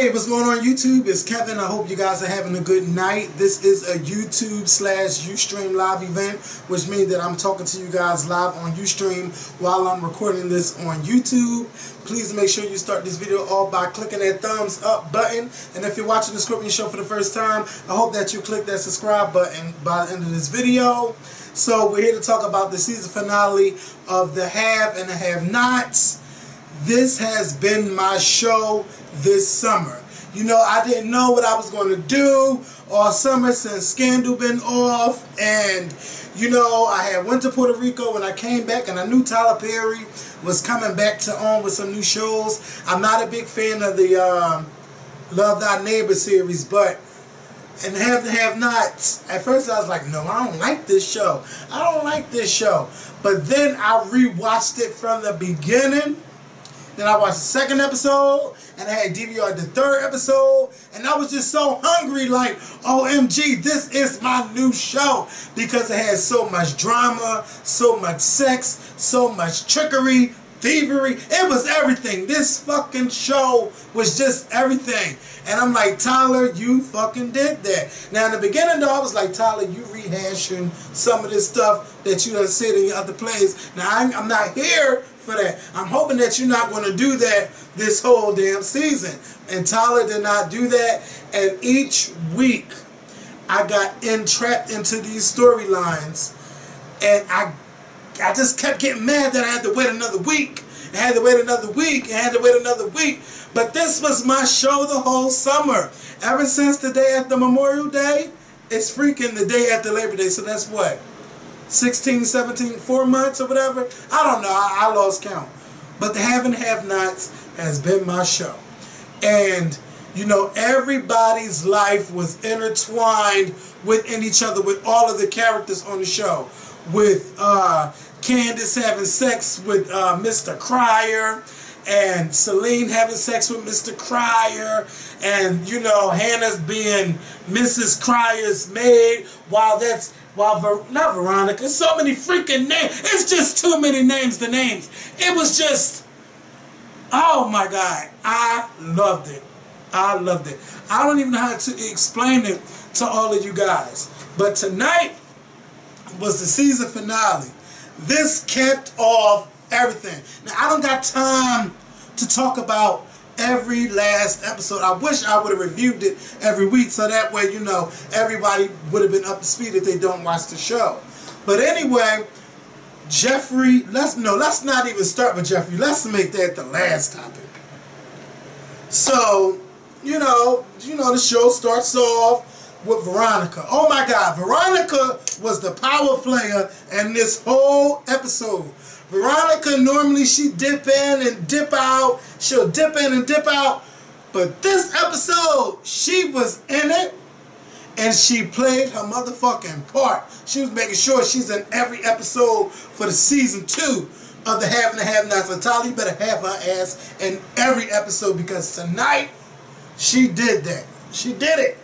Hey, what's going on YouTube? It's Kevin. I hope you guys are having a good night. This is a YouTube/Ustream live event, which means that I'm talking to you guys live on Ustream while I'm recording this on YouTube. Please make sure you start this video off by clicking that thumbs up button. And if you're watching the Scorpion Show for the first time, I hope that you click that subscribe button by the end of this video. So we're here to talk about the season finale of The Have and the Have-Nots. This has been my show this summer. You know, I didn't know what I was going to do all summer since Scandal been off, and you know, I had went to Puerto Rico and I came back and I knew Tyler Perry was coming back to on with some new shows. I'm not a big fan of the Love Thy Neighbor series, but and Have the Have-Nots, at first I was like, no, I don't like this show. I don't like this show. But then I rewatched it from the beginning. Then I watched the second episode, and I had DVR'd the third episode, and I was just so hungry, like, OMG, this is my new show, because it has so much drama, so much sex, so much trickery, thievery. It was everything. This fucking show was just everything. And I'm like, Tyler, you fucking did that. Now, in the beginning, though, I was like, Tyler, you rehashing some of this stuff that you done said in your other plays. Now, I'm not here for that. I'm hoping that you're not going to do that this whole damn season. And Tyler did not do that. And each week, I got entrapped into these storylines. And I just kept getting mad that I had to wait another week. I had to wait another week. I had to wait another week. But this was my show the whole summer. Ever since the day after Memorial Day, it's freaking the day after Labor Day. So that's what? 16, 17, 4 months or whatever? I don't know. I lost count. But The Have and Have-Nots has been my show. And, you know, everybody's life was intertwined within each other with all of the characters on the show. With Candace having sex with Mr. Cryer, and Celine having sex with Mr. Cryer, and you know, Hannah's being Mrs. Cryer's maid, not Veronica, so many freaking names. It's just too many names to names. It was just, oh my God, I loved it. I loved it. I don't even know how to explain it to all of you guys. But tonight was the season finale. This kept off everything. Now, I don't got time to talk about every last episode. I wish I would have reviewed it every week, so that way, you know, everybody would have been up to speed if they don't watch the show. But anyway, Jeffrey, let's not even start with Jeffrey. Let's make that the last topic. So, you know, the show starts off with Veronica. Oh my God, Veronica was the power player in this whole episode. Veronica, normally she dip in and dip out. She'll dip in and dip out. But this episode, she was in it and she played her motherfucking part. She was making sure she's in every episode for the season 2 of The Have and the Have-Nots. So Tyler, you better have her ass in every episode, because tonight she did that. She did it.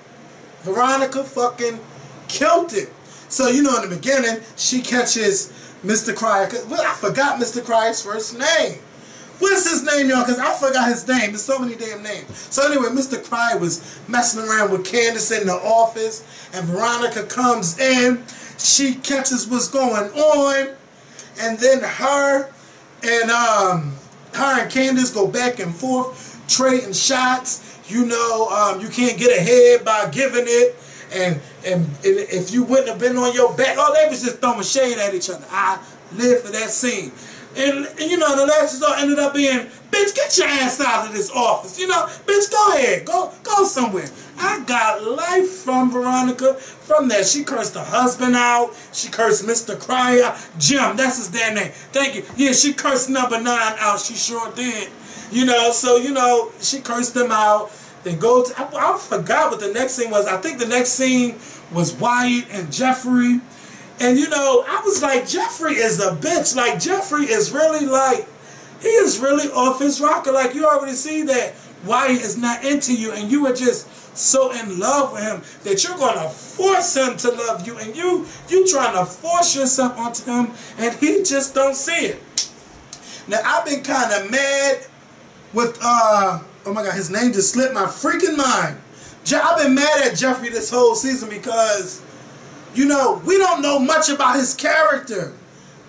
Veronica fucking killed it. So, you know, in the beginning, she catches Mr. Cryer. Well, I forgot Mr. Cryer's first name. What's his name, y'all? Because I forgot his name. There's so many damn names. So anyway, Mr. Cryer was messing around with Candace in the office, and Veronica comes in. She catches what's going on, and then her and Candace go back and forth, trading shots. You know, you can't get ahead by giving it, and if you wouldn't have been on your back, oh, they was just throwing shade at each other. I live for that scene. And you know, the last result ended up being, bitch, get your ass out of this office. You know, bitch, go ahead, go somewhere. I got life from Veronica from that. She cursed her husband out. She cursed Mr. Cryer. Jim, that's his damn name. Thank you. Yeah, she cursed number 9 out. She sure did. You know, so, you know, she cursed them out. They go to, I forgot what the next scene was. I think the next scene was Wyatt and Jeffrey. And, you know, I was like, Jeffrey is a bitch. Like, Jeffrey is really like, he is really off his rocker. Like, you already see that Wyatt is not into you, and you are just so in love with him that you're going to force him to love you, and you trying to force yourself onto him, and he just don't see it. Now, I've been kind of mad with Oh my God, his name just slipped my freaking mind. I've been mad at Jeffrey this whole season because, you know, we don't know much about his character.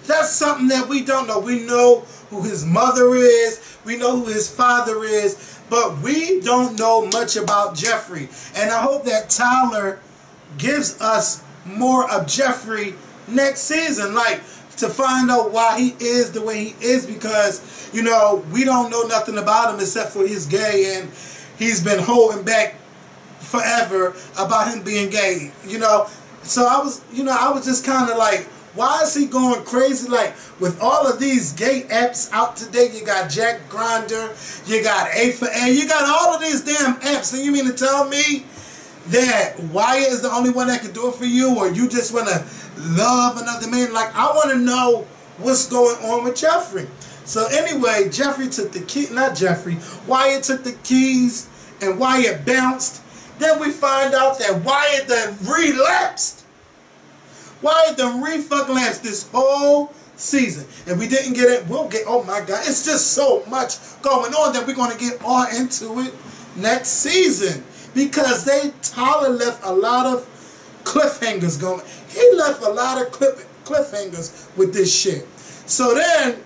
That's something that we don't know. We know who his mother is. We know who his father is. But we don't know much about Jeffrey. And I hope that Tyler gives us more of Jeffrey next season. Like, to find out why he is the way he is. Because, you know, we don't know nothing about him except for he's gay. And he's been holding back forever about him being gay. You know. So I was just kind of like, why is he going crazy? Like, with all of these gay apps out today, you got Jack Grinder, you got A for A, you got all of these damn apps, and you mean to tell me that Wyatt is the only one that can do it for you, or you just want to love another man? Like, I want to know what's going on with Jeffrey. So anyway, Jeffrey took the key, not Jeffrey, Wyatt took the keys, and Wyatt bounced. Then we find out that Wyatt done relapsed. Wyatt done re-fucking lapsed this whole season. And we didn't get it. We'll get, oh my God. It's just so much going on that we're going to get all into it next season. Because Tyler left a lot of cliffhangers going. He left a lot of cliffhangers with this shit. So then,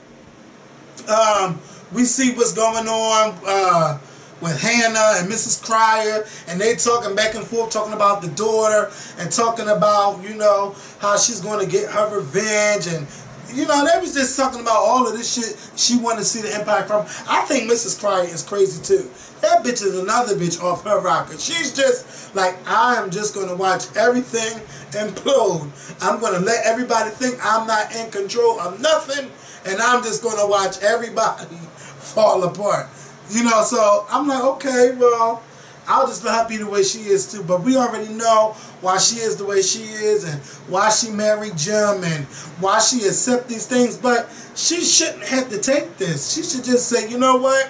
we see what's going on with Hannah and Mrs. Cryer, and they talking back and forth, talking about the daughter, and talking about, you know, how she's going to get her revenge, and, you know, they was just talking about all of this shit. She wanted to see the Empire crumble. I think Mrs. Cryer is crazy too. That bitch is another bitch off her rocker. She's just like, I am just going to watch everything implode. I'm going to let everybody think I'm not in control of nothing, and I'm just going to watch everybody fall apart. You know, so I'm like, okay, well, I'll just let her be the way she is too. But we already know why she is the way she is, and why she married Jim, and why she accept these things. But she shouldn't have to take this. She should just say, you know what?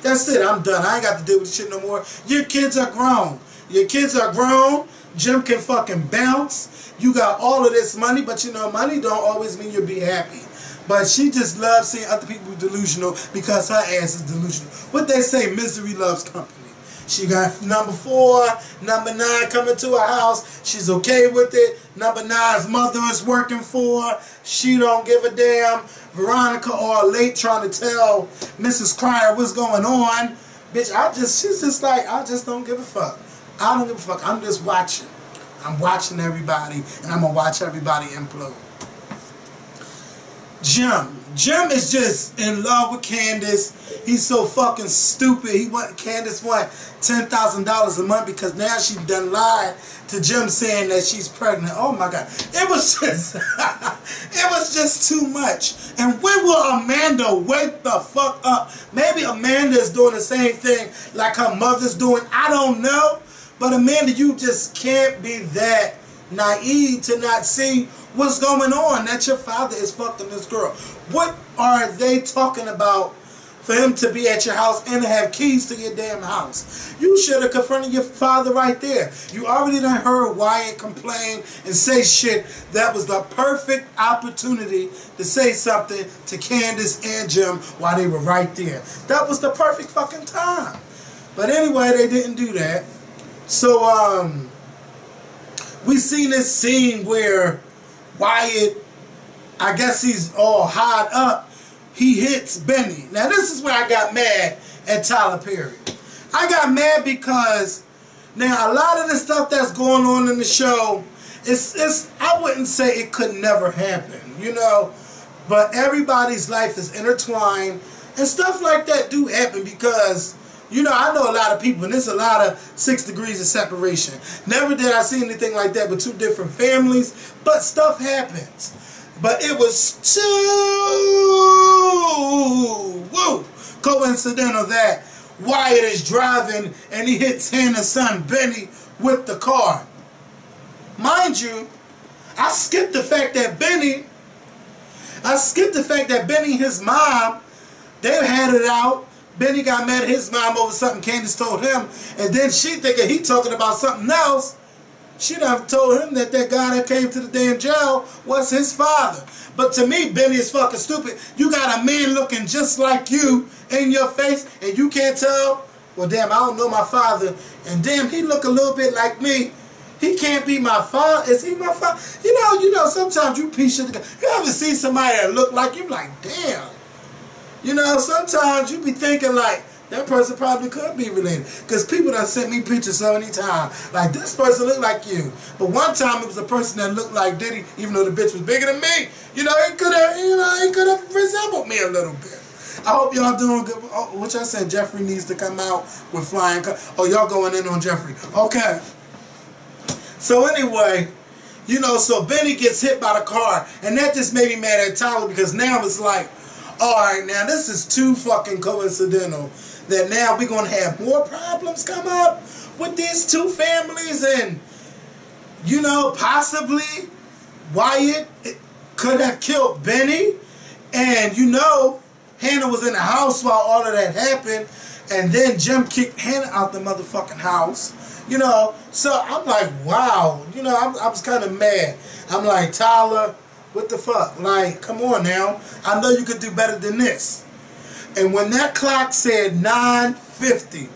That's it. I'm done. I ain't got to deal with this shit no more. Your kids are grown. Your kids are grown. Jim can fucking bounce. You got all of this money, but you know, money don't always mean you'll be happy. But she just loves seeing other people delusional because her ass is delusional. What they say, misery loves company. She got number 4, number 9 coming to her house. She's okay with it. Number 9's mother is working for her. She don't give a damn. Veronica all late trying to tell Mrs. Cryer what's going on. Bitch, she's just like, I just don't give a fuck. I don't give a fuck. I'm just watching. I'm watching everybody, and I'm going to watch everybody implode. Jim is just in love with Candace. He's so fucking stupid. Candace want $10,000 a month because now she done lied to Jim saying that she's pregnant. Oh my God. It was just it was just too much. And when will Amanda wake the fuck up? Maybe Amanda is doing the same thing like her mother's doing. I don't know. But Amanda, you just can't be that naive to not see what's going on, that your father is fucking this girl. What are they talking about for him to be at your house and to have keys to your damn house? You should have confronted your father right there. You already done heard Wyatt complain and say shit. That was the perfect opportunity to say something to Candace and Jim while they were right there. That was the perfect fucking time. But anyway, they didn't do that. So, we seen this scene where Wyatt, I guess he's all hot up, he hits Benny. Now this is where I got mad at Tyler Perry. I got mad because now a lot of the stuff that's going on in the show, I wouldn't say it could never happen, you know, but everybody's life is intertwined, and stuff like that do happen because, you know, I know a lot of people, and there's a lot of 6 degrees of separation. Never did I see anything like that with 2 different families, but stuff happens. But it was too coincidental that Wyatt is driving and he hits Hannah's son Benny with the car. Mind you, I skipped the fact that Benny and his mom, they had it out. Benny got mad at his mom over something Candace told him, and then she thinking he talking about something else, she done told him that that guy that came to the damn jail was his father. But to me, Benny is fucking stupid. You got a man looking just like you in your face, and you can't tell? Well, damn, I don't know my father, and damn, he look a little bit like me. He can't be my father. Is he my father? You know, sometimes you piece shit together. You ever see somebody that look like you? Like, damn. You know, sometimes you be thinking like, that person probably could be related. Because people done sent me pictures so many times. Like, this person look like you. But one time it was a person that looked like Diddy, even though the bitch was bigger than me. You know, he could have resembled me a little bit. I hope y'all doing good. Oh, which I said Jeffrey needs to come out with flying colors. Oh, y'all going in on Jeffrey. Okay. So anyway, you know, so Benny gets hit by the car. And that just made me mad at Tyler because now it's like, alright, now this is too fucking coincidental that now we're going to have more problems come up with these two families, and, you know, possibly Wyatt could have killed Benny, and, you know, Hannah was in the house while all of that happened, and then Jim kicked Hannah out the motherfucking house, you know. So I'm like, wow, you know, I was kind of mad. I'm like, Tyler, what the fuck? Like, come on now. I know you could do better than this. And when that clock said 9:50,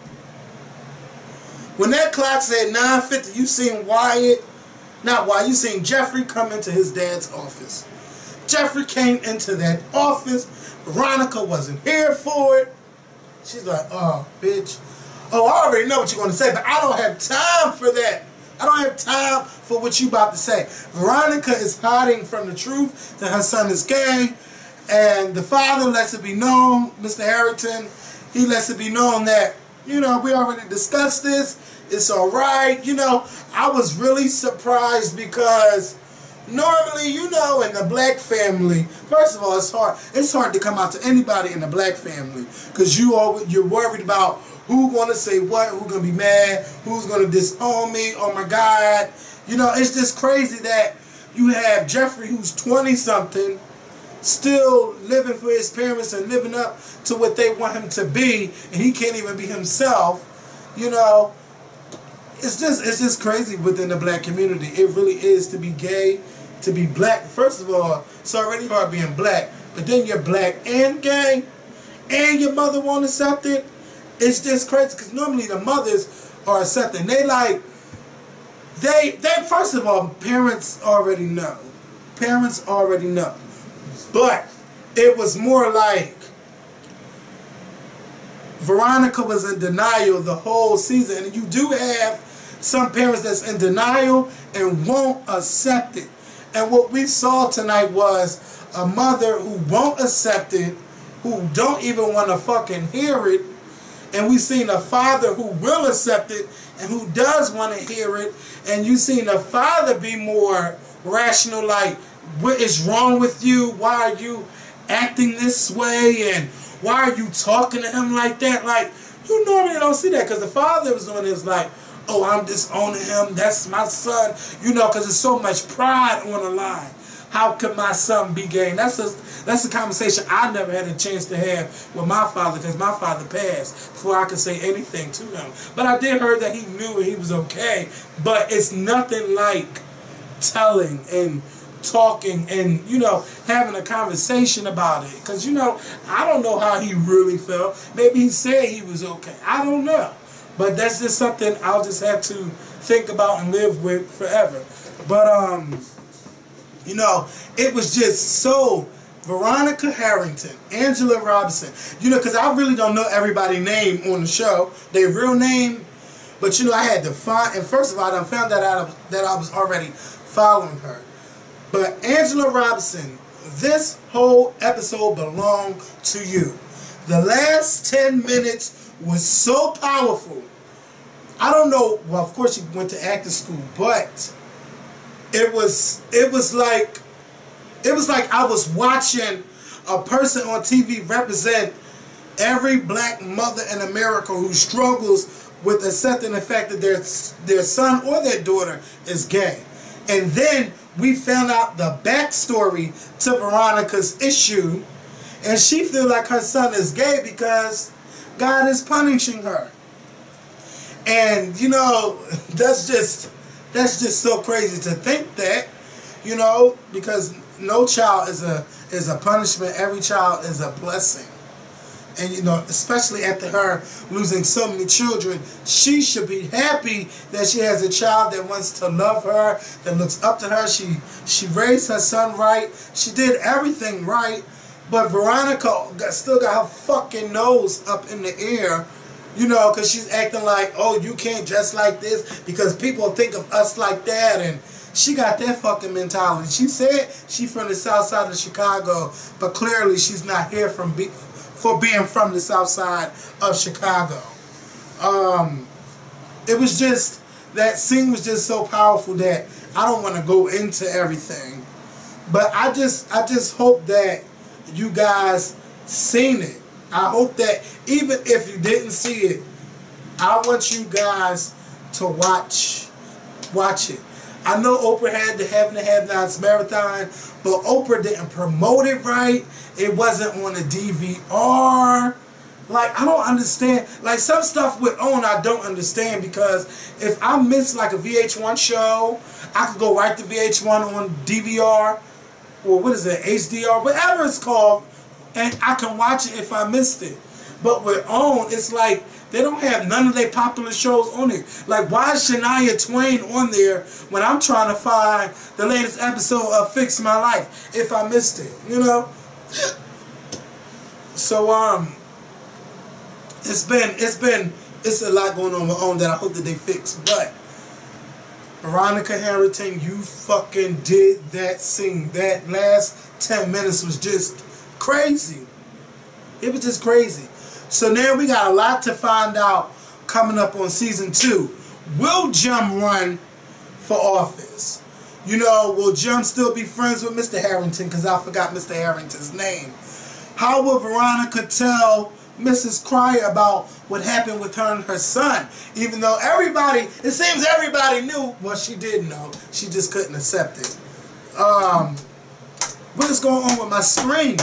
when that clock said 9:50, you seen Wyatt, not Wyatt, you seen Jeffrey come into his dad's office. Jeffrey came into that office. Veronica wasn't here for it. She's like, oh, bitch. Oh, I already know what you're going to say, but I don't have time for that. I don't have time for what you about to say. Veronica is hiding from the truth that her son is gay. And the father lets it be known, Mr. Harrington, he lets it be known that, you know, we already discussed this. It's all right. You know, I was really surprised because normally, you know, in the black family, first of all, it's hard. It's hard to come out to anybody in the black family because you're worried about who's going to say what, who's going to be mad, who's going to disown me. Oh, my God. You know, it's just crazy that you have Jeffrey, who's 20-something, still living for his parents and living up to what they want him to be, and he can't even be himself. You know, it's just crazy within the black community. It really is to be gay, to be black. First of all, it's already hard being black, but then you're black and gay, and your mother won't accept it. It's just crazy because normally the mothers are accepting. They first of all, parents already know. Parents already know. But it was more like Veronica was in denial the whole season. And you do have some parents that's in denial and won't accept it. And what we saw tonight was a mother who won't accept it, who don't even want to fucking hear it. And we seen a father who will accept it and who does want to hear it. And you seen a father be more rational, like, what is wrong with you? Why are you acting this way? And why are you talking to him like that? Like, you normally don't see that because the father was doing this like, oh, I'm disowning him. That's my son. You know, because there's so much pride on the line. How could my son be gay? And that's a conversation I never had a chance to have with my father because my father passed before I could say anything to him. But I did hear that he knew and he was okay. But it's nothing like telling and talking and, you know, having a conversation about it. Because, you know, I don't know how he really felt. Maybe he said he was okay. I don't know. But that's just something I'll just have to think about and live with forever. But, you know, it was just so... Veronica Harrington, Angela Robinson, you know, because I really don't know everybody's name on the show, their real name, but, you know, I had to find, and first of all, I found that out that I was already following her. But Angela Robinson, this whole episode belonged to you. The last 10 minutes was so powerful. I don't know, well, of course she went to acting school, but it was like I was watching a person on TV represent every black mother in America who struggles with accepting the fact that their son or their daughter is gay. And then we found out the backstory to Veronica's issue, and she feels like her son is gay because God is punishing her. And, you know, that's just That's just so crazy to think that, you know, because no child is a punishment. Every child is a blessing. And, you know, especially after her losing so many children, she should be happy that she has a child that wants to love her, that looks up to her. She raised her son right. She did everything right. But Veronica still got her fucking nose up in the air, you know, because she's acting like, oh, you can't dress like this because people think of us like that. And she got that fucking mentality. She said she from the south side of Chicago, but clearly she's not here for being from the south side of Chicago. It was just, that scene was just so powerful that I don't want to go into everything. But I just hope that you guys seen it. I hope that even if you didn't see it, I want you guys to watch it. I know Oprah had the Have and Have-Nots marathon, but Oprah didn't promote it right. It wasn't on the DVR. Like, I don't understand. Like, some stuff with OWN I don't understand, because if I miss like a VH1 show, I could go right to VH1 on DVR, or what is it, HDR, whatever it's called, and I can watch it if I missed it. But with OWN, it's like they don't have none of their popular shows on it. Like, why is Shania Twain on there when I'm trying to find the latest episode of Fix My Life if I missed it, you know? So it's a lot going on with OWN that I hope that they fix. But Veronica Harrington, you fucking did that scene. That last 10 minutes was just crazy. It was just crazy. So now we got a lot to find out coming up on season 2. Will Jim run for office? You know, will Jim still be friends with Mr. Harrington? Because I forgot Mr. Harrington's name. How will Veronica tell Mrs. Cryer about what happened with her and her son? Even though it seems everybody knew. Well, she did know. She just couldn't accept it. What is going on with my screen?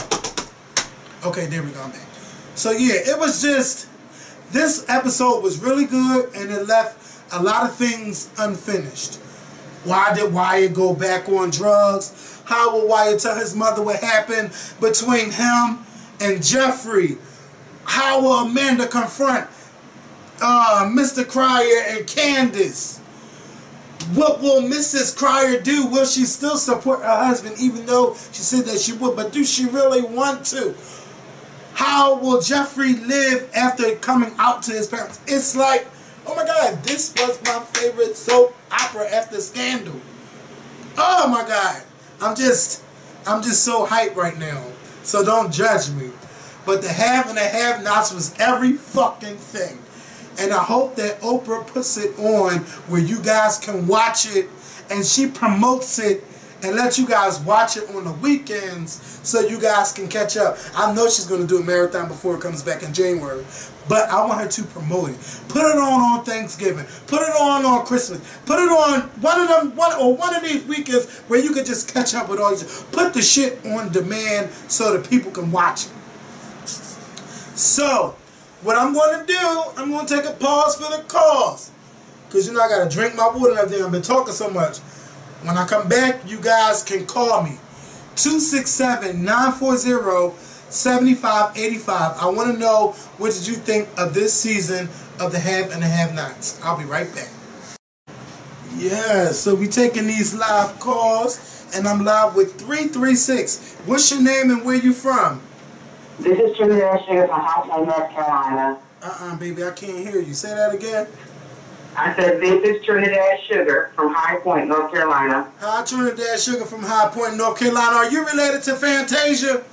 Okay, there we go. I'm back. So yeah, it was just, this episode was really good, and it left a lot of things unfinished. Why did Wyatt go back on drugs? How will Wyatt tell his mother what happened between him and Jeffrey? How will Amanda confront Mr. Cryer and Candace? What will Mrs. Cryer do? Will she still support her husband even though she said that she would? But do she really want to? How will Jeffrey live after coming out to his parents? It's like, oh my God, this was my favorite soap opera after Scandal. Oh my God. I'm just so hyped right now. So don't judge me. But the Have and the Have-Nots was every fucking thing. And I hope that Oprah puts it on where you guys can watch it, and she promotes it and let you guys watch it on the weekends so you guys can catch up. I know she's going to do a marathon before it comes back in January, but I want her to promote it. Put it on Thanksgiving. Put it on Christmas. Put it on one of these weekends where you can just catch up with all these. Put the shit on demand so that people can watch it. So, what I'm going to do, I'm going to take a pause for the cause. Because, you know, I got to drink my water and everything. I've been talking so much. When I come back, you guys can call me. 267-940-7585. I want to know, what did you think of this season of the Have and the Have-Nots? I'll be right back. Yeah, so we taking these live calls, and I'm live with 336. What's your name and where you from? This is Trinidad Sugar from High Point, North Carolina. Baby, I can't hear you. Say that again. I said, this is Trinidad Sugar from High Point, North Carolina. Hi, Trinidad Sugar from High Point, North Carolina. Are you related to Fantasia?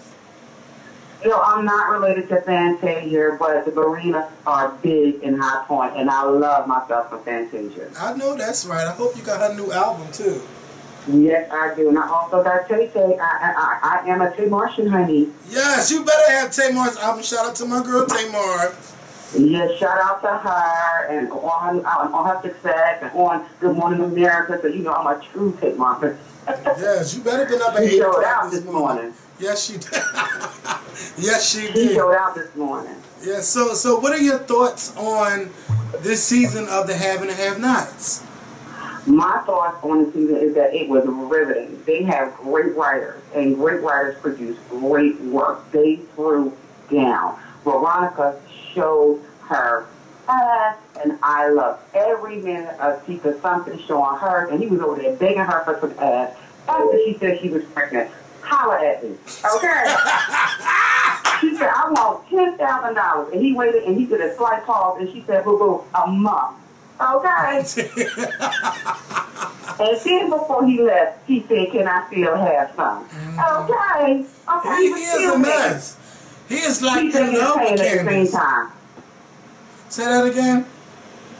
No, I'm not related to Fantasia, but the Marinas are big in High Point, and I love myself for Fantasia. I know that's right. I hope you got her new album, too. Yes, I do. And I also got Tay Tay. I am a Tay Martian, honey. Yes, you better have Tamar's album. Shout out to my girl, Tamar. Yes, shout out to her and on her success and on Good Morning America. So, you know, I'm a true Tay Martian. Yes, you better been up at 8 She showed o'clock out this morning. Yes, she did. Yes, she did. She showed out this morning. Yeah, so what are your thoughts on this season of the Have and the Have-Nots? My thoughts on the season is that it was riveting. They have great writers, and great writers produce great work. They threw down. Veronica showed her ass, and I loved every minute of Tita something showing her, and he was over there begging her for some ass after she said she was pregnant. Holler at me, okay? She said, I want $10,000, and he waited, and he did a slight pause, and she said, boo-boo, a month. Okay. And then before he left, he said, can I still have some? Okay. Okay. He is a mess. He is like in love with at the same time. Say that again?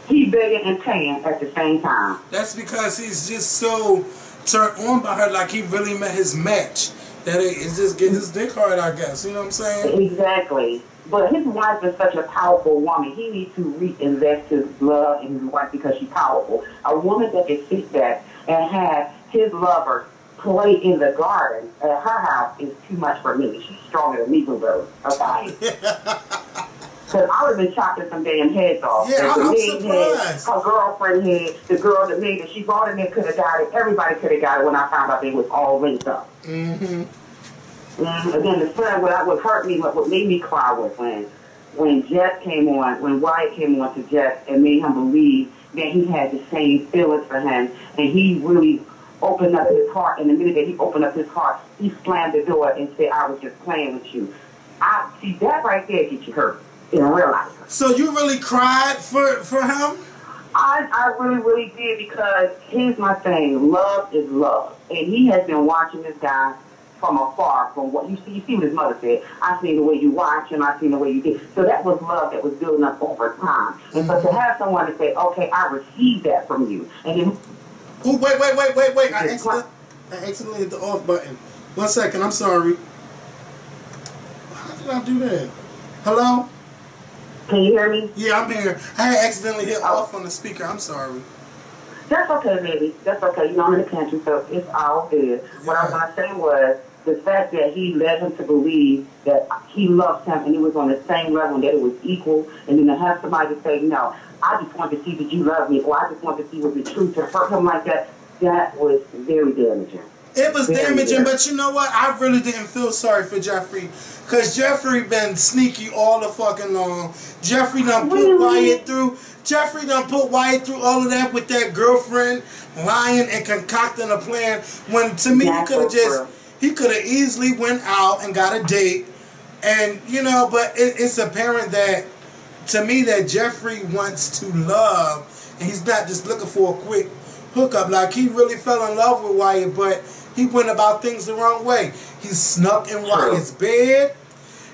He begging and paying at the same time. That's because he's just so turned on by her, like he really met his match. That it's just getting his dick hard, I guess. You know what I'm saying? Exactly. But his wife is such a powerful woman. He needs to reinvest his love in his wife because she's powerful. A woman that can sit back and have his lover play in the garden at her house is too much for me. She's stronger than me, boo-boo. Okay? Because I would have been chopping some damn heads off. Yeah, I'm Head, surprised. her girlfriend head, the girl that made it, she brought in there could have got it. Everybody could have got it when I found out they was all linked up. Mm-hmm. And then the son, what hurt me, what made me cry was when Jess came on, when Wyatt came on to Jess and made him believe that he had the same feelings for him, and he really opened up his heart. And the minute that he opened up his heart, he slammed the door and said, I was just playing with you. I see that right there get you hurt in real life. So you really cried for him? I really, really did, because here's my thing. Love is love. And he has been watching this guy from afar, from what you see what his mother said. I seen the way you watch him, I seen the way you did. So that was love that was building up over time. And so to have someone to say, okay, I received that from you. And then ooh, wait. I accidentally hit the off button. 1 second, I'm sorry. How did I do that? Hello? Can you hear me? Yeah, I'm here. I had accidentally hit off on the speaker. I'm sorry. That's okay, baby. That's okay. You know, I'm in the country, so it's all good. Yeah. What I was going to say was the fact that he led him to believe that he loved him and it was on the same level and that it was equal, and then to have somebody to say, no, I just want to see that you love me, or I just want to see was the truth, to hurt him like that, that was very damaging. It was damaging, but you know what? I really didn't feel sorry for Jeffrey, because Jeffrey been sneaky all the fucking long. Jeffrey done put Wyatt through. Jeffrey done put Wyatt through all of that with that girlfriend lying and concocting a plan. When to me, he could have easily went out and got a date, and you know. But it's apparent that to me that Jeffrey wants to love, and he's not just looking for a quick hookup. Like he really fell in love with Wyatt, but he went about things the wrong way. He snuck in Wyatt's bed.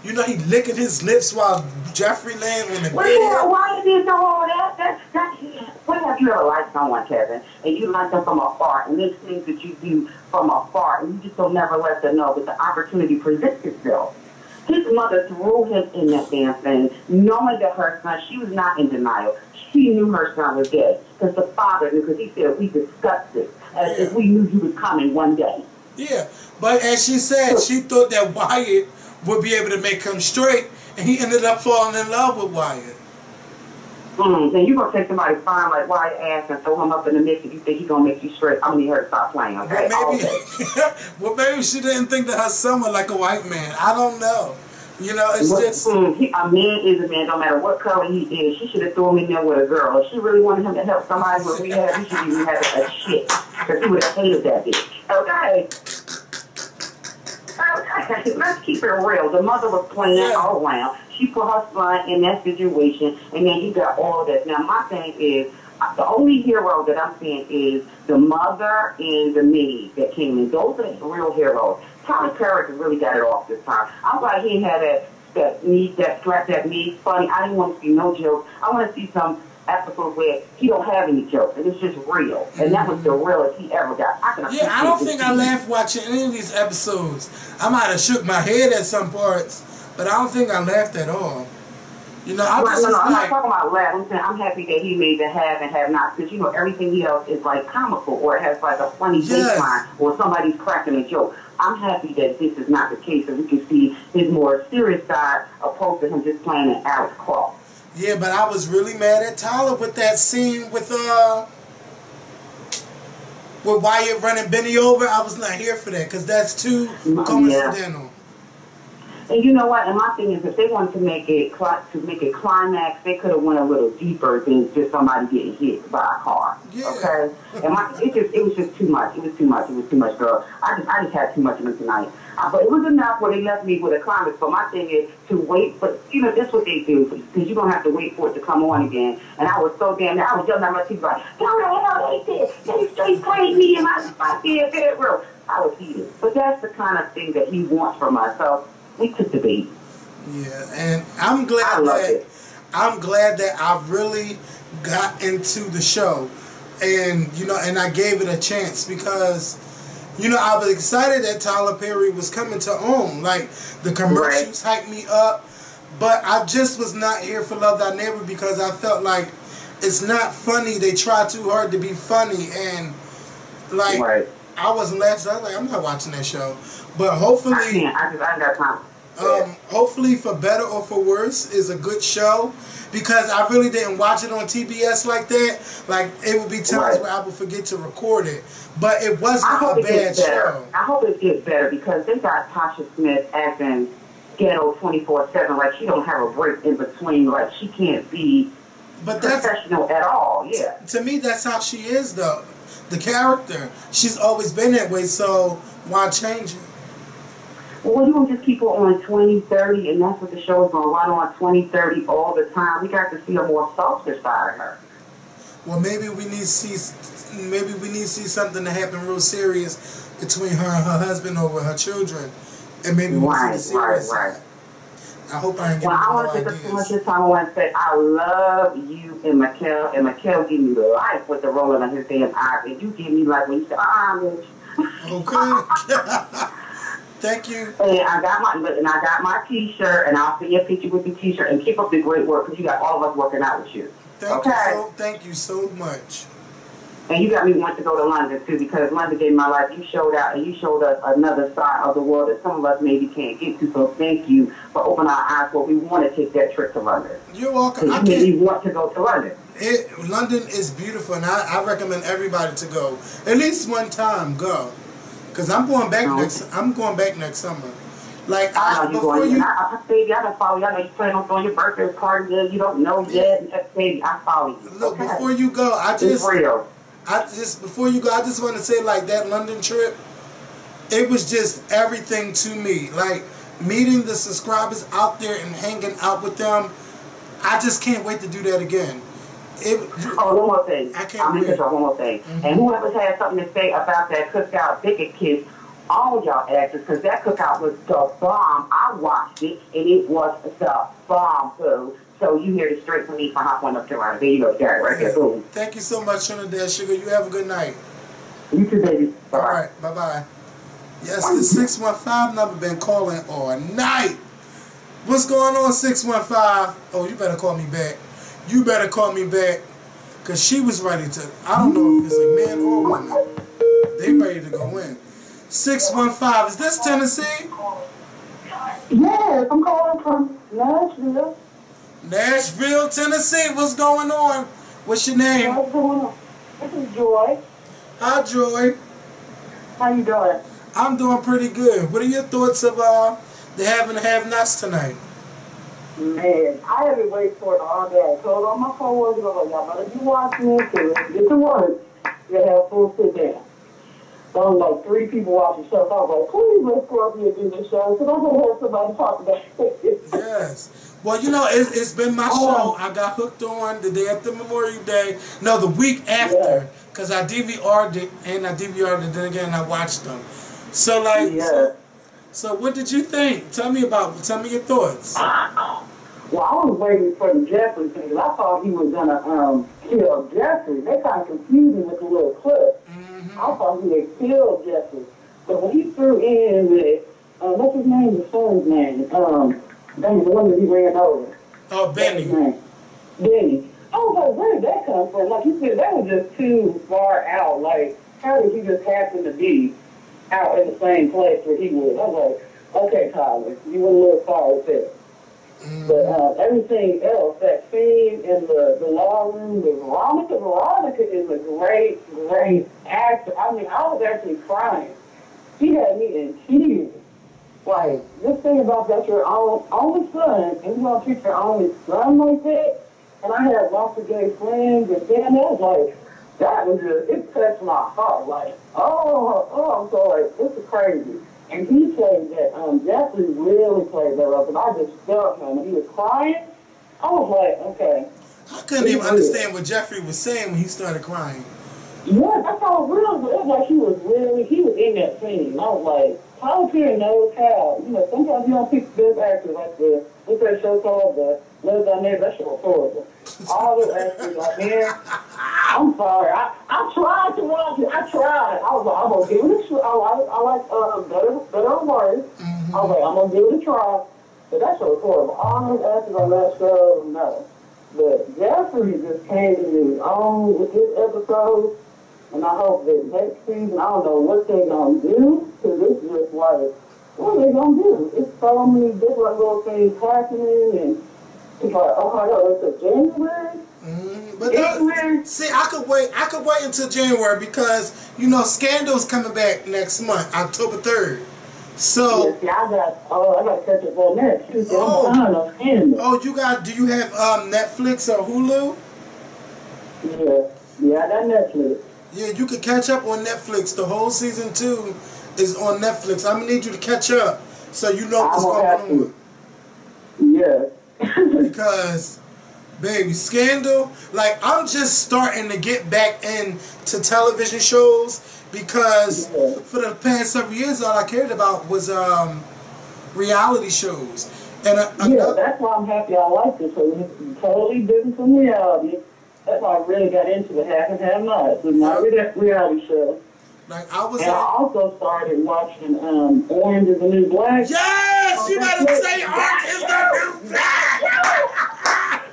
You know, he licking his lips while Jeffrey laying on the bed. Why did you know all that? When have you ever liked someone, Kevin, and you like them from afar, and there's things that you do from afar, and you just don't never let them know, but the opportunity presents itself. His mother threw him in that damn thing, knowing that her son, she was not in denial. She knew her son was dead, because the father knew, because he said, we discussed this, as if we knew he was coming one day. Yeah, but as she said, she thought that Wyatt would be able to make him straight, and he ended up falling in love with Wyatt. Then you're going to take somebody fine like Wyatt ass and throw him up in the mix, and you think he's going to make you straight. I'm going to need her to stop playing, okay? Well, maybe she didn't think that her son was like a white man. I don't know. You know, it's just... a man is a man, no matter what color he is. She should have thrown him in there with a girl. If she really wanted him to help somebody with rehab, he should be rehabbing a shit. Because he would have hated that bitch. Okay? Okay, let's keep it real. The mother was playing all around. She put her son in that situation, and then you got all of this. Now, my thing is, the only hero that I'm seeing is the mother and the maid that came in. Those are the real heroes. Tyler Perry really got it off this time. I'm glad he had that me funny. I didn't want to see no jokes. I want to see some episodes where he don't have any jokes, and it's just real. And that was the realest he ever got. I don't think I laughed watching any of these episodes. I might have shook my head at some parts, but I don't think I laughed at all. You know, I'm not talking about laugh. I'm saying I'm happy that he made the have and have not, because you know everything else is like comical, or it has like a funny baseline, or somebody's cracking a joke. I'm happy that this is not the case, and we can see his more serious side opposed to him just playing an Alex Cross. Yeah, but I was really mad at Tyler with that scene with with Wyatt running Benny over, I was not here for that because that's too Yeah. coincidental. And you know what? And my thing is, if they wanted to make it climax, they could have went a little deeper than just somebody getting hit by a car. Yeah. Okay. And it was just too much. It was too much. It was too much, girl. I just had too much of it tonight. But it was enough where they left me with a climax. But my thing is to wait. But that's what they do because you don't have to wait for it to come on again. And I was so damn. I was yelling at my TV like, "No, they did. They straight played me in my bedroom." I was heated. But that's the kind of thing that he wants from us. So. We took the bait. Yeah, and I'm glad that I really got into the show, and and I gave it a chance because I was excited that Tyler Perry was coming to OWN. Like the commercials hyped me up, but I just was not here for Love Thy Neighbor because I felt like it's not funny. They try too hard to be funny, and like I wasn't laughing. So I was like, I'm not watching that show. But hopefully, I ain't got time. Hopefully, for better or for worse, is a good show because I really didn't watch it on TBS like that. Like it would be times where I would forget to record it, but it wasn't a bad show. I hope it gets better because they got Tasha Smith acting ghetto 24/7. Like she don't have a break in between. Like she can't be professional at all. Yeah. To me, that's how she is though. The character, she's always been that way. So why change it? Well, you don't just keep her on 20/30, and that's what the show's going to run on 20/30 all the time. We got to see a more softer side of her. Well, maybe we need to see something to happen real serious between her and her husband or with her children, and maybe we'll see the serious side. I hope I ain't getting I want to take too much time. I want to say I love you and Mikkel, and Mikkel give me life with the rolling of his damn eyes, and you give me like when you say, bitch. Okay. Thank you. And I got my T-shirt, and I'll send you a picture with the T-shirt. And keep up the great work because you got all of us working out with you. Thank you so much. And you got me wanting to go to London too because London gave my life. You showed out and you showed us another side of the world that some of us maybe can't get to. So thank you for opening our eyes. But we want to take that trip to London. You're welcome. I really want to go to London. London is beautiful, and I recommend everybody to go at least one time. Go. Cause I'm going back next summer. Like baby, I don't follow you. I know you plan on throwing your birthday party. You don't know yet. Baby, I follow you. Look, before you go, I just want to say like that London trip. It was just everything to me. Like meeting the subscribers out there and hanging out with them. I just can't wait to do that again. One more thing. I'm going to one more thing. Mm-hmm. And whoever has something to say about that cookout, they can kiss all y'all actors because that cookout was the bomb. I watched it, and it was the bomb, too. So you hear it straight from me from Hot One Up Carolina. There you go, Gary, right there. Boom. Thank you so much, Trinidad Sugar. You have a good night. You too, baby. Bye-bye. All right, bye-bye. Yes, the 615 number been calling all night. What's going on, 615? Oh, you better call me back. You better call me back, because she was ready to, I don't know if it's a man or a woman. They ready to go in. 615, is this Tennessee? Yes, I'm calling from Nashville. Nashville, Tennessee, what's going on? What's your name? What's going on? This is Joy. Hi, Joy. How you doing? I'm doing pretty good. What are your thoughts of the have and have-nots tonight? Man, I have been waiting for it all day. I told all my coworkers, y'all better be watching it till get to work. You have full sit down. There was like 3 people watching the show. So I was like, please let Scorpio do this show because I'm going to have somebody talk about it. Yes. Well, you know, it's been my show. I got hooked on the day after Memorial Day. No, the week after. Because I DVR'd it, and I DVR'd it, then again I watched them. So, like, so what did you think? Tell me your thoughts. Well, I was waiting for the Jeffrey thing. I thought he was going to kill Jeffrey. They kind of confused me with the little clip. I thought he had killed Jeffrey. But when he threw in with, what's his name, the son's name? The one that he ran over. Oh, Benny. Benny. I was like, where did that come from? Like you said, that was just too far out. Like, how did he just happen to be out in the same place where he was? I was like, okay, Tyler, you went a little far with that. But everything else, that scene in the law room with Veronica, Veronica is a great, great actor. I mean, I was actually crying. She had me in tears. Like, this thing about that your only son, and you want to treat your only son like that, and I had lots of gay friends, and then that was like, that was just, it touched my heart. Like, I'm sorry, this is crazy. And he played that, Jeffrey really played that up, and I just felt him, and he was crying. I was like, okay. I couldn't even understand what Jeffrey was saying when he started crying. Yeah, that's how real it was. It was like he was in that scene. I was like, Tyler Perry knows how. You know, sometimes you don't pick good actors like what's that show called? The Love Dynamic. That show was horrible. All the actors, like, man, I'm sorry. I tried to watch it. I tried. I was like, I'm going to give it a try. I like Better or Worse. I was like, I'm going to give it a try. But that show was horrible. All those actors on that show, no. But Jeffrey just came to his own with this episode. And I hope that next season, I don't know what they're going to do, because it's just like, what are they going to do? It's so many different little things happening, and it's like, oh my God, it's a January? But see, I could wait until January because, you know, Scandal's coming back next month, October 3rd. So, yeah, see, I got to catch up on that, too. So I'm behind on Scandal. Oh, do you have Netflix or Hulu? Yeah, I got Netflix. Yeah, you can catch up on Netflix. The whole season 2 is on Netflix. I'm going to need you to catch up so you know what's going on. Yeah. Because, baby, Scandal, like, I'm just starting to get back into television shows because for the past several years, all I cared about was reality shows. And that's why I'm happy I like this. So it's totally different from reality. That's why I really got into the Half and Half Nots with my reality show. Like I also started watching Orange is the New Black. Yes! You better say Orange is the New Black!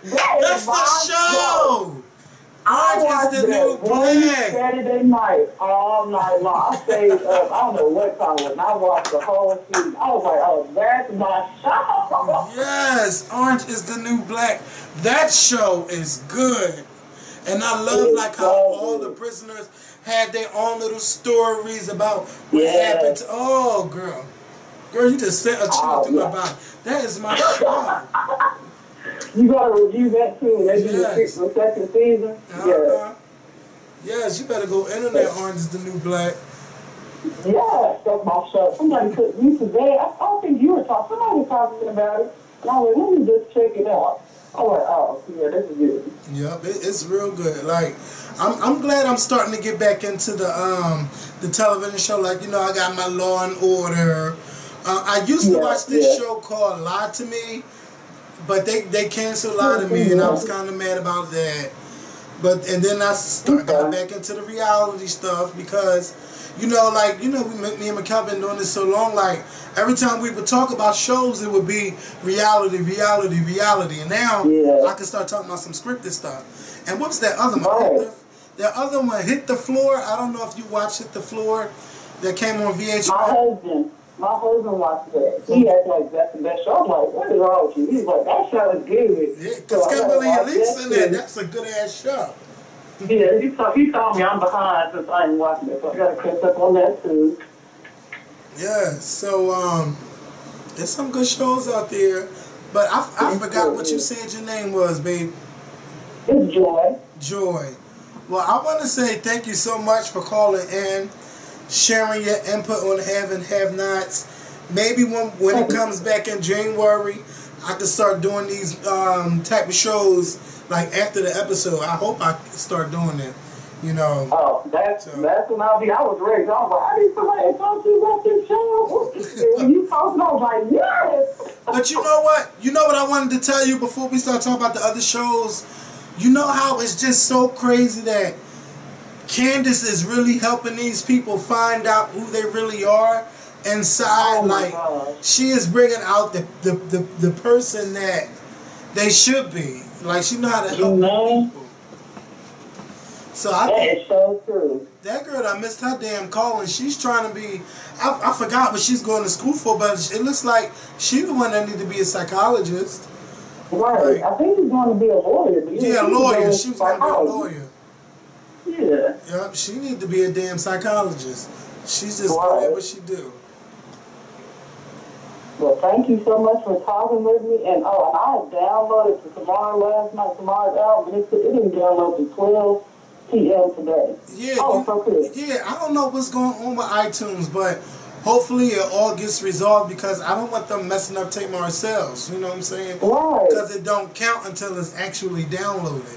That's the show! Orange is the New Black! Saturday night, all night long. I stayed up, I don't know what time it was, and I watched the whole season. I was like, oh, that's my show! Yes! Orange is the New Black. That show is good. And I love like how all the prisoners had their own little stories about what happened to. Oh, girl, you just sent a chill through my body. That is my show. You gotta review that too. They do the second season. Yes, you better go internet. Orange is the New Black. Yeah, that's my show. Somebody put me today. I don't think you were talking. Somebody was talking about it. And I was like, let me just check it out. Oh, yeah, this is good. Yep, it's real good. Like, I'm glad I'm starting to get back into the television show. Like, you know, I got my Law and Order. I used to watch this show called Lie to Me, but they canceled Lie to Me, and I was kind of mad about that. And then I got back into the reality stuff because, me and Mikkel been doing this so long, like, every time we would talk about shows, it would be reality. And now I can start talking about some scripted stuff. And what's that other one? That other one, Hit the Floor. I don't know if you watched Hit the Floor. That came on VH1. My husband watched that. He had like, that's the best show. I was like, what is wrong with you? He's like, that show is good. Yeah, because Kimberly Elise in there, that's a good ass show. Yeah, he told me I'm behind since I ain't watching it, so I gotta catch up on that too. Yeah, so there's some good shows out there, but I forgot what you said your name was, babe. It's Joy. Joy. Well, I want to say thank you so much for calling in, sharing your input on Have and Have Nots. Maybe when it comes back in January, I can start doing these type of shows like after the episode. I hope I start doing it. Oh, that's when I'll be. I was ready. I was like, I need somebody to talk to you about this show. And when you talking, I was like, yes. But you know what? You know what I wanted to tell you before we start talking about the other shows? You know how it's just so crazy that Candace is really helping these people find out who they really are inside. She is bringing out the person that they should be. Like, she know how to help people. So that is so true. That girl, I missed her damn call, and she's trying to be. I forgot what she's going to school for, but it looks like she's the one that need to be a psychologist. Right. I think he's going to be a lawyer. Yeah, a lawyer. She was going to be a lawyer. Yeah. Yep, she need to be a damn psychologist. She's just good at what she do. Well, thank you so much for talking with me. And I downloaded to Tomorrow last night, Tomorrow's album, but it didn't download to 12 p.m. today. Yeah, so good. Yeah, I don't know what's going on with iTunes, but hopefully it all gets resolved because I don't want them messing up Tamar sales. You know what I'm saying? Right. Because it don't count until it's actually downloaded.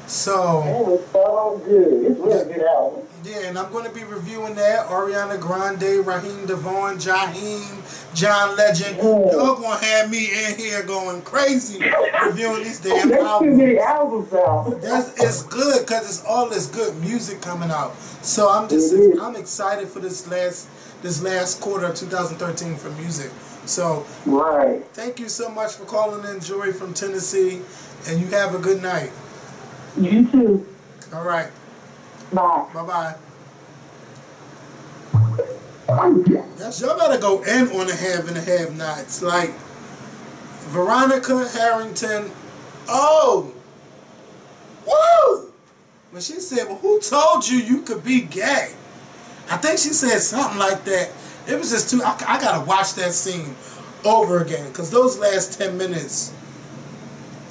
So it was so good. It's a really good album. Yeah, and I'm going to be reviewing that. Ariana Grande, Raheem DeVaughn, Jaheim, John Legend. Y'all going to have me in here going crazy reviewing these damn albums. There's too many albums out. It's good because it's all this good music coming out. So I'm excited for this last quarter of 2013 for music. So thank you so much for calling in, Joy from Tennessee, and you have a good night. You too. All right. Bye. Bye-bye. Yes, y'all better go in on the have and the have-nots. Like, Veronica Harrington, woo! When she said, well, who told you could be gay? I think she said something like that. It was just I gotta watch that scene over again. Because those last 10 minutes,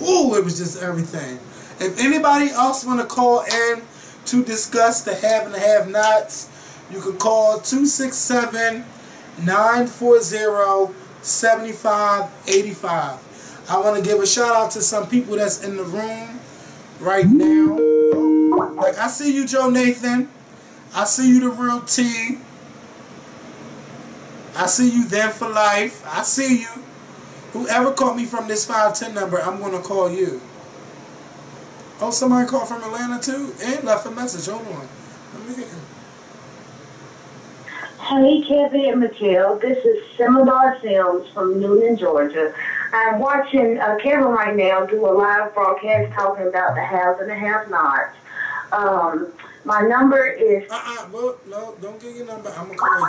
it was just everything. If anybody else want to call in to discuss the have and the have-nots, you can call 267-940-7585. I want to give a shout out to some people that's in the room right now. Like, I see you, Joe Nathan. I see you, The Real T. I see you, Then for Life. I see you. Whoever called me from this 510 number, I'm going to call you. Oh, somebody called from Atlanta too and left a message. Hold on. Let me hear. Hey, Kevin and Michelle. This is Semadar Sims from Newnan, Georgia. I'm watching Kevin right now do a live broadcast talking about the haves and the have-nots. My number is... Well, no, don't give your number. I'm going to call you.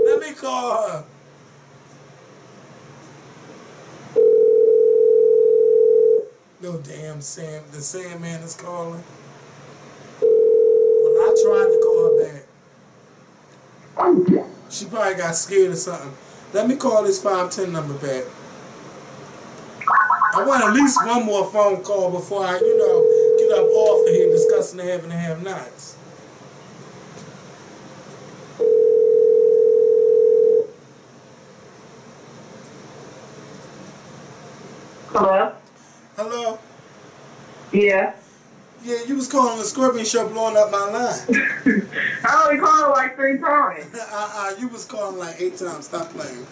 Let me call her. No damn Sam. The Sandman is calling. Well, I tried to call her back. She probably got scared or something. Let me call this 510 number back. I want at least one more phone call before I, get up off of here discussing the have and the have-nots. Hello? Hello? Yeah. Yeah, you was calling the Scorpion Show blowing up my line. I only called like 3 times. You was calling like 8 times. Stop playing.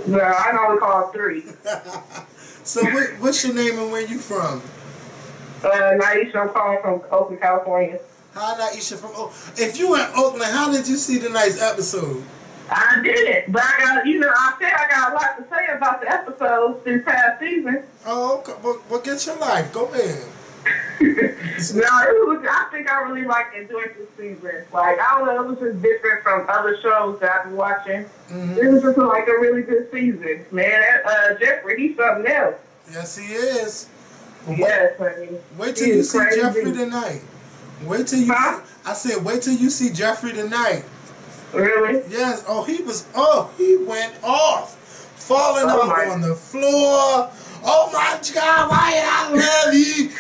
No, I only called 3. So what's your name and where you from? Naisha, I'm calling from Oakland, California. Hi, Naisha from If you in Oakland, how did you see tonight's episode? I did, but I got, I said I got a lot to say about the episodes this past season. Oh, okay. Well, get your life. Go ahead. I think I really enjoyed this season. Like, I don't know, it was just different from other shows that I've been watching. Mm-hmm. It was just like a really good season. Man, Jeffrey, he's something else. Yes, he is. Well, yes, honey. Wait till you see Jeffrey tonight. Wait till you I said, wait till you see Jeffrey tonight. Really? Yes. He went off. Falling out on the floor. Oh my God, Wyatt, I love you.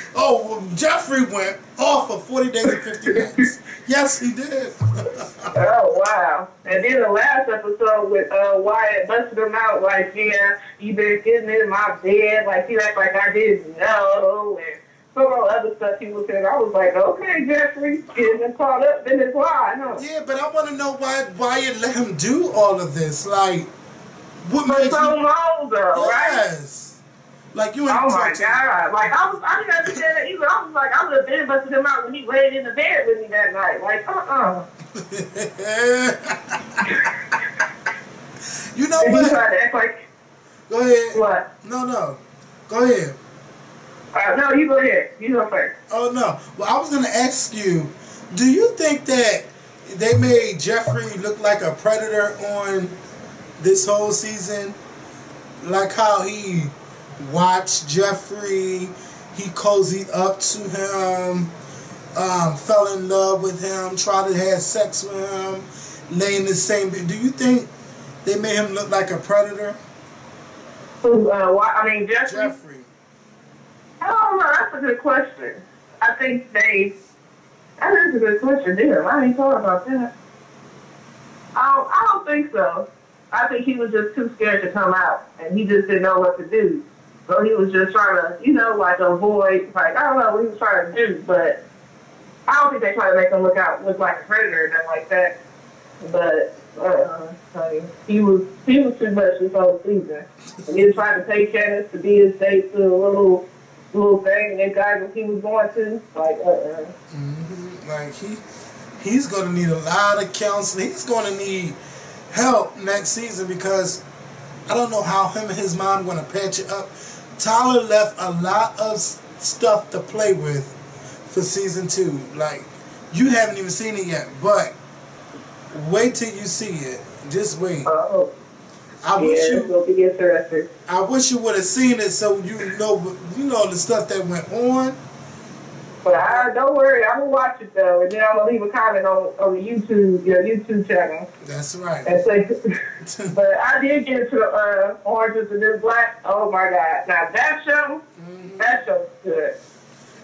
Jeffrey went off for 40 days and 50 nights. Yes, he did. Oh, wow. And then the last episode with Wyatt busted him out like, yeah, you been getting in my bed. Like, he acted like I didn't know. And some other stuff he was saying. I was like, okay, Jeffrey, getting caught up in his lie. Huh? Yeah, but I want to know why Wyatt let him do all of this. Like, what made so long, though, yes. Like, you ain't oh my God. Like, I didn't understand that either. I was like, I would have been busted him out when he laid in the bed with me that night. Like, You know and what? He tried to act like... Go ahead. What? No. Go ahead. No, you go ahead. You go first. Oh, no. Well, I was going to ask you, do you think that they made Jeffrey look like a predator on this whole season, like how he watched Jeffrey, he cozied up to him, fell in love with him, tried to have sex with him, lay in the same bed. Do you think they made him look like a predator? Who? Jeffrey. Jeffrey. I don't know. That's a good question. I think they. That is a good question, damn. I ain't thought about that. I don't think so. I think he was just too scared to come out, and he just didn't know what to do. So he was just trying to, avoid, I don't know what he was trying to do, but I don't think they tried to make him look like a predator or nothing like that. But, he was too much this whole season. And he was trying to take Candace to be his date to a little thing, and that guy that he was going to, Like, he's going to need a lot of counseling. He's going to need help next season because I don't know how him and his mom going to patch it up. Tyler left a lot of stuff to play with for season 2. Like, you haven't even seen it yet, but wait till you see it. Just wait. I wish you would have seen it so you know the stuff that went on. But don't worry, I'm gonna watch it though, and then I'm gonna leave a comment on the your YouTube channel. That's right. And say, but I did get into the Orange Is the New Black. Oh my God! Now that show's good.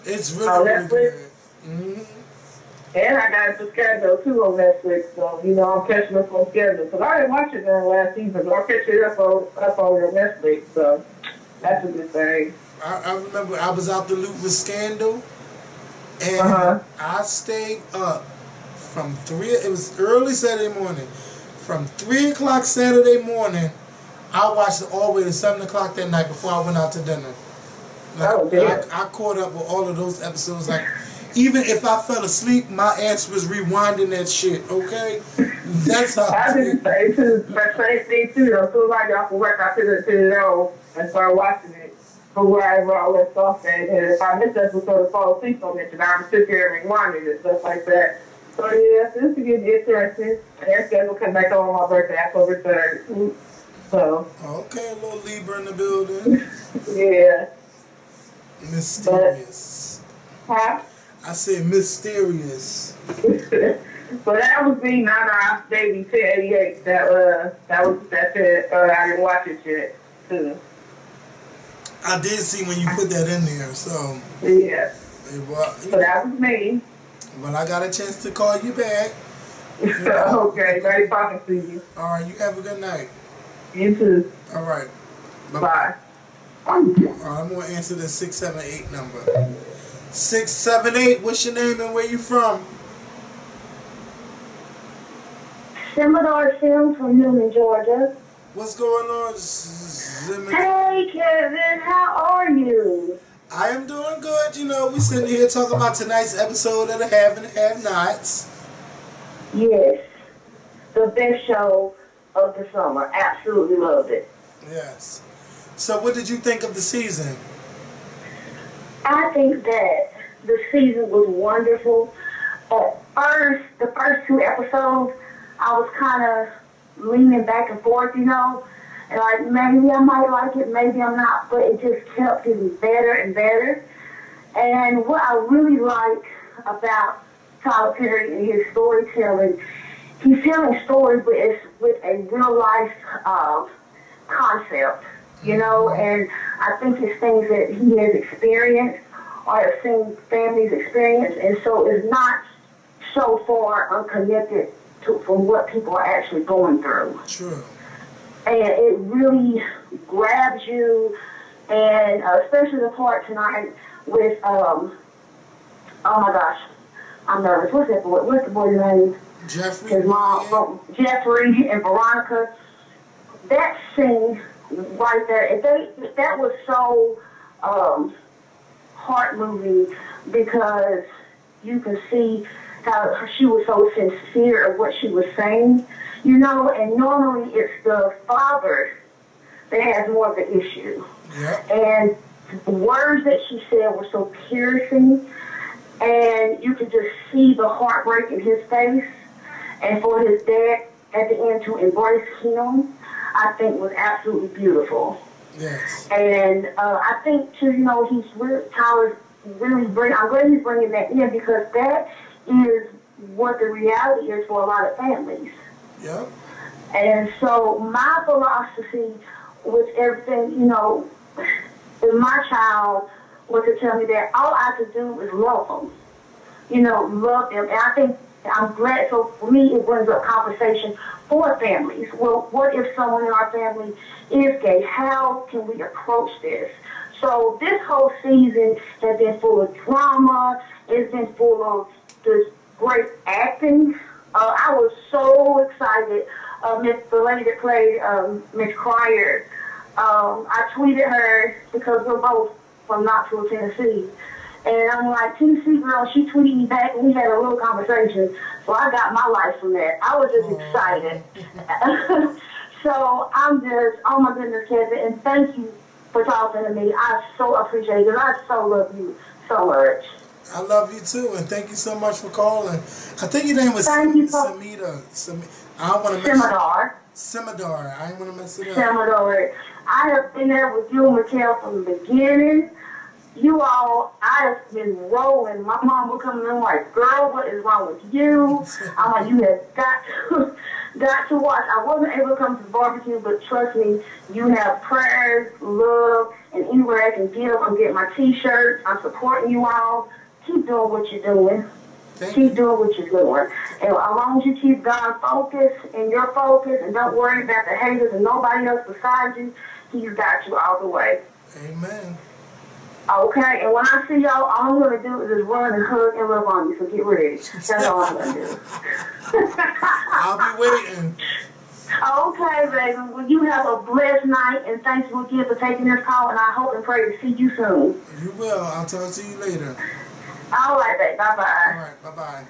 It's really good. And I got the Scandal too on Netflix, so I'm catching up on Scandal because I didn't watch it during last season, but I'll catch it up on your Netflix, so that's a good thing. I remember I was out the loop with Scandal. And I stayed up from 3, it was early Saturday morning. From 3 o'clock Saturday morning, I watched it all the way to 7 o'clock that night before I went out to dinner. Like, I caught up with all of those episodes. Like, even if I fell asleep, my ass was rewinding that shit, okay? That's how I did the same too. That same thing too. As soon as I got off of work, I put it on and started watching it. From wherever I left off at, and if I missed that episode of fall asleep on it, then I would sit there and rewind it and stuff like that. So yeah, this is getting interesting. And their schedule come back on my birthday, October 3rd. So. Okay, a little Libra in the building. Yeah. Mysterious. Huh? I said mysterious. So that was me, Nana Baby 1088. That's it. I didn't watch it yet, too. I did see when you put that in there, so. Yeah. So that was me. Well, I got a chance to call you back. Okay, great talking to you. All right, you have a good night. You too. All right. Bye. I'm going to answer the 678 number. 678, what's your name and where you from? Simadar Sims from Newman, Georgia. What's going on, Hey, Kevin, how are you? I am doing good. We sitting here talking about tonight's episode of the Have and Have Nots. Yes, the best show of the summer. Absolutely loved it. Yes. So what did you think of the season? I think that the season was wonderful. At first, the first 2 episodes, I was kind of leaning back and forth, and like maybe I might like it, maybe I'm not, but it just kept getting better and better. And what I really like about Tyler Perry and his storytelling, he's telling stories, but it's with a real life concept, and I think it's things that he has experienced or have seen families experience, and so it's not so far unconnected from what people are actually going through. True. And it really grabs you, and especially the part tonight with, oh my gosh, I'm nervous. What's the boy's name? Jeffrey. His mom, Jeffrey and Veronica. That scene right there, that was so heart-moving because you can see how she was so sincere of what she was saying, and normally it's the father that has more of the issue. Yep. And the words that she said were so piercing, and you could just see the heartbreak in his face, and for his dad at the end to embrace him. I think was absolutely beautiful. Yes. And I think too, he's really, Tyler's really I'm glad he's bringing that in, because that is what the reality is for a lot of families. Yep. And so my philosophy with everything, with my child was to tell me that all I could do is love them. Love them. And I think I'm glad. So for me, it brings up conversation for families. Well, what if someone in our family is gay? How can we approach this? So this whole season has been full of drama. It's been full of this great acting. I was so excited. The lady that played Miss Cryer, I tweeted her because we're both from Knoxville, Tennessee. And I'm like, Tennessee girl, she tweeted me back and we had a little conversation. So I got my life from that. I was just excited. So I'm just, oh my goodness, Kevin, and thank you for talking to me. I so appreciate it, because I so love you so much. I love you too, and thank you so much for calling. I think your name was Samita. I don't want to mess Simadar. I didn't want to mess it up. Simadar. I have been there with you and Mikhail from the beginning. You all, I have been rolling. My mom would come in like, girl, what is wrong with you? I'm like, you have got to watch. I wasn't able to come to the barbecue, but trust me, you have prayers, love, and anywhere I can give, I'm getting my T-shirts. I'm supporting you all. Keep doing what you're doing. Keep doing what you're doing. And as long as you keep God focused and your focus, and don't worry about the haters and nobody else beside you, He's got you all the way. Amen. Okay, and when I see y'all, all I'm going to do is just run and hug and love on you, so get ready. That's all I'm going to do. I'll be waiting. Okay, baby. Well, you have a blessed night, and thank you again for taking this call, and I hope and pray to see you soon. You will. I'll talk to you later. All right, babe. Bye-bye. All right, bye-bye.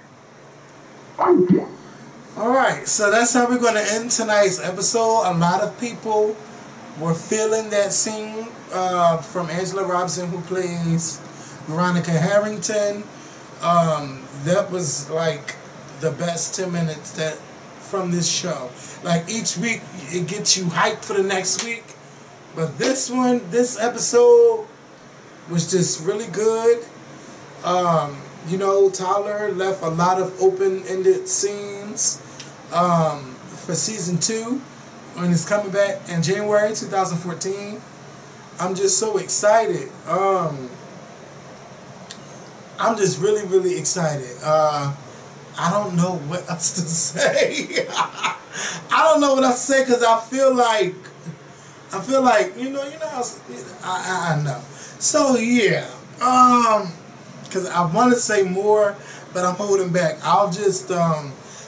All right, so that's how we're going to end tonight's episode. A lot of people were feeling that scene from Angela Robinson, who plays Veronica Harrington. That was like the best 10 minutes from this show. Like each week, it gets you hyped for the next week. But this episode was just really good. Tyler left a lot of open-ended scenes for season 2. When it's coming back in January 2014. I'm just so excited. I'm just really, really excited. I don't know what else to say. I don't know what else to say, because I feel like, I know. So yeah, because I want to say more, but I'm holding back. I'll just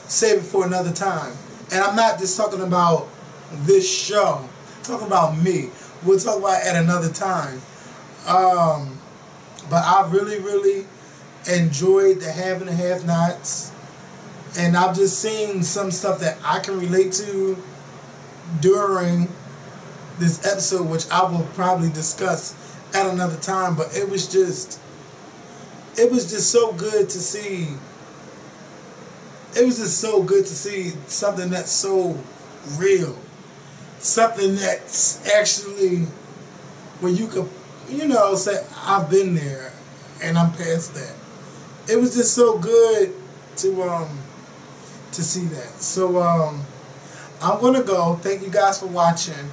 save it for another time. And I'm not just talking about this show. I'm talking about me. We'll talk about it at another time. But I really, really enjoyed the Have and the Have-Nots. And I've just seen some stuff that I can relate to during this episode, which I will probably discuss at another time. But it was just so good to see. It was just so good to see something that's so real. Something that's actually where you could, say, I've been there and I'm past that. It was just so good to see that. So I'm gonna go. Thank you guys for watching,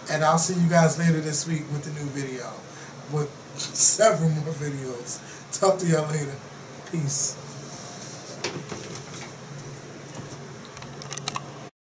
and I'll see you guys later this week with the new video, with several more videos. Talk to y'all later. Peace.